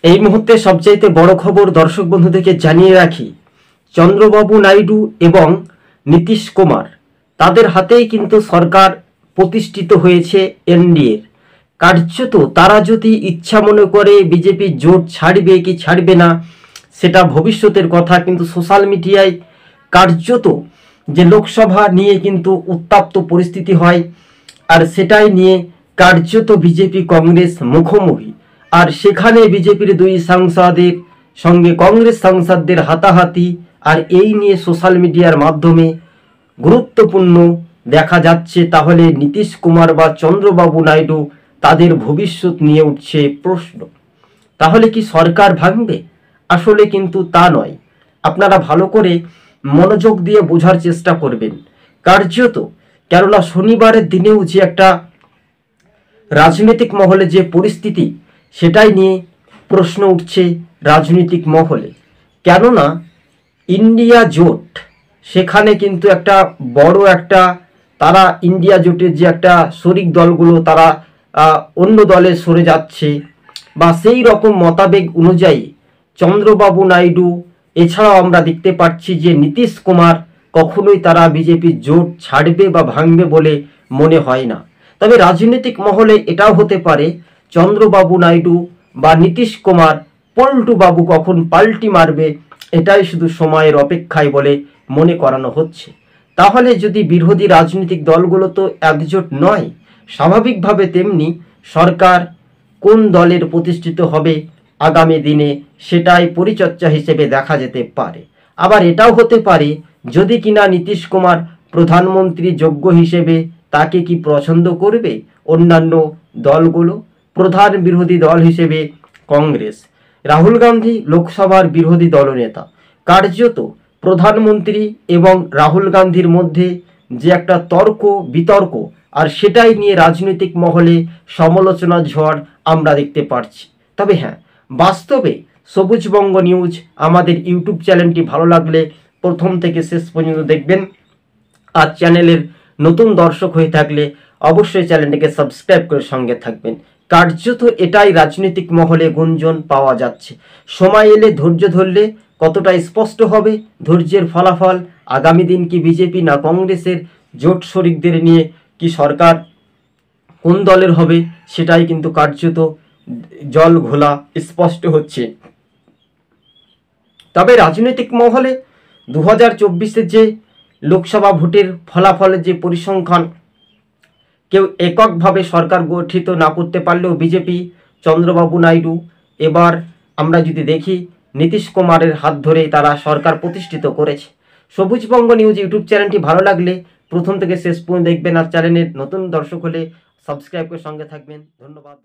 এই মুহূর্তে সবচাইতে বড় খবর দর্শক বন্ধুদেরকে জানিয়ে রাখি, চন্দ্রবাবু নাইডু এবং নীতিশ কুমার তাদের হাতেই কিন্তু সরকার প্রতিষ্ঠিত হয়েছে এনডিএর। কার্যত তারা যদি ইচ্ছা মনে করে বিজেপি জোট ছাড়বে কি ছাড়বে না সেটা ভবিষ্যতের কথা, কিন্তু সোশ্যাল মিডিয়ায় কার্যত যে লোকসভা নিয়ে কিন্তু উত্তপ্ত পরিস্থিতি হয় আর সেটাই নিয়ে কার্যত বিজেপি কংগ্রেস মুখোমুখি। আর সেখানে বিজেপির দুই সাংসদের সঙ্গে কংগ্রেস সাংসদদের হাতাহাতি, আর এই নিয়ে সোশ্যাল মিডিয়ার মাধ্যমে গুরুত্বপূর্ণ দেখা যাচ্ছে। তাহলে নীতিশ কুমার বা চন্দ্রবাবু নাইডু তাদের ভবিষ্যৎ নিয়ে উঠছে প্রশ্ন। তাহলে কি সরকার ভাঙবে? আসলে কিন্তু তা নয়। আপনারা ভালো করে মনোযোগ দিয়ে বোঝার চেষ্টা করবেন। কার্যত কেননা শনিবারের দিনেও যে একটা রাজনৈতিক মহলে যে পরিস্থিতি, সেটাই নিয়ে প্রশ্ন উঠছে রাজনৈতিক মহলে। কেননা ইন্ডিয়া জোট, সেখানে কিন্তু একটা বড় একটা তারা ইন্ডিয়া জোটের যে একটা শরিক দলগুলো তারা অন্য দলে সরে যাচ্ছে, বা সেই রকম মতাবেগ অনুযায়ী চন্দ্রবাবু নাইডু এছাড়াও আমরা দেখতে পাচ্ছি যে নীতিশ কুমার কখনোই তারা বিজেপির জোট ছাড়বে বা ভাঙবে বলে মনে হয় না। তবে রাজনৈতিক মহলে এটাও হতে পারে চন্দ্রবাবু নাইডু বা নীতিশ কুমার পল্টু বাবু কখন পাল্টি মারবে, এটাই শুধু সময়ের অপেক্ষায় বলে মনে করানো হচ্ছে। তাহলে যদি বিরোধী রাজনৈতিক দলগুলো তো একজোট নয়, স্বাভাবিকভাবে তেমনি সরকার কোন দলের প্রতিষ্ঠিত হবে আগামী দিনে সেটাই পরিচর্যা হিসেবে দেখা যেতে পারে। আবার এটাও হতে পারে যদি কিনা নীতিশ কুমার প্রধানমন্ত্রী যোগ্য হিসেবে তাকে কি পছন্দ করবে অন্যান্য দলগুলো। প্রধান বিরোধী দল হিসেবে কংগ্রেস, রাহুল গান্ধী লোকসভার বিরোধী দলনেতা, কার্যত প্রধানমন্ত্রী এবং রাহুল গান্ধীর মধ্যে যে একটা তর্ক বিতর্ক, আর সেটাই নিয়ে রাজনৈতিক মহলে সমালোচনা ঝড় আমরা দেখতে পাচ্ছি। তবে হ্যাঁ, বাস্তবে সবুজবঙ্গ নিউজ আমাদের ইউটিউব চ্যানেলটি ভালো লাগলে প্রথম থেকে শেষ পর্যন্ত দেখবেন। আর চ্যানেলের নতুন দর্শক হয়ে থাকলে অবশ্যই চ্যানেলটিকে সাবস্ক্রাইব করে সঙ্গে থাকবেন। কার্যত এটাই রাজনৈতিক মহলে গুঞ্জন পাওয়া যাচ্ছে। সময় এলে ধৈর্য ধরলে কতটা স্পষ্ট হবে ধৈর্যের ফলাফল। আগামী দিন কি বিজেপি না কংগ্রেসের জোট শরিকদের নিয়ে কি সরকার কোন দলের হবে, সেটাই কিন্তু কার্যত জল ঘোলা স্পষ্ট হচ্ছে। তবে রাজনৈতিক মহলে 2024-এর যে লোকসভা ভোটের ফলাফলের যে পরিসংখ্যান, কেউ এককভাবে সরকার গঠিত না করতে পারলেও বিজেপি চন্দ্রবাবু নাইডু এবার আমরা যদি দেখি নীতিশ কুমারের হাত ধরেই তারা সরকার প্রতিষ্ঠিত করেছে। সবুজবঙ্গ নিউজ ইউটিউব চ্যানেলটি ভালো লাগলে প্রথম থেকে শেষ পর্যন্ত দেখবেন, আর চ্যানেলের নতুন দর্শক হলে সাবস্ক্রাইব করে সঙ্গে থাকবেন। ধন্যবাদ।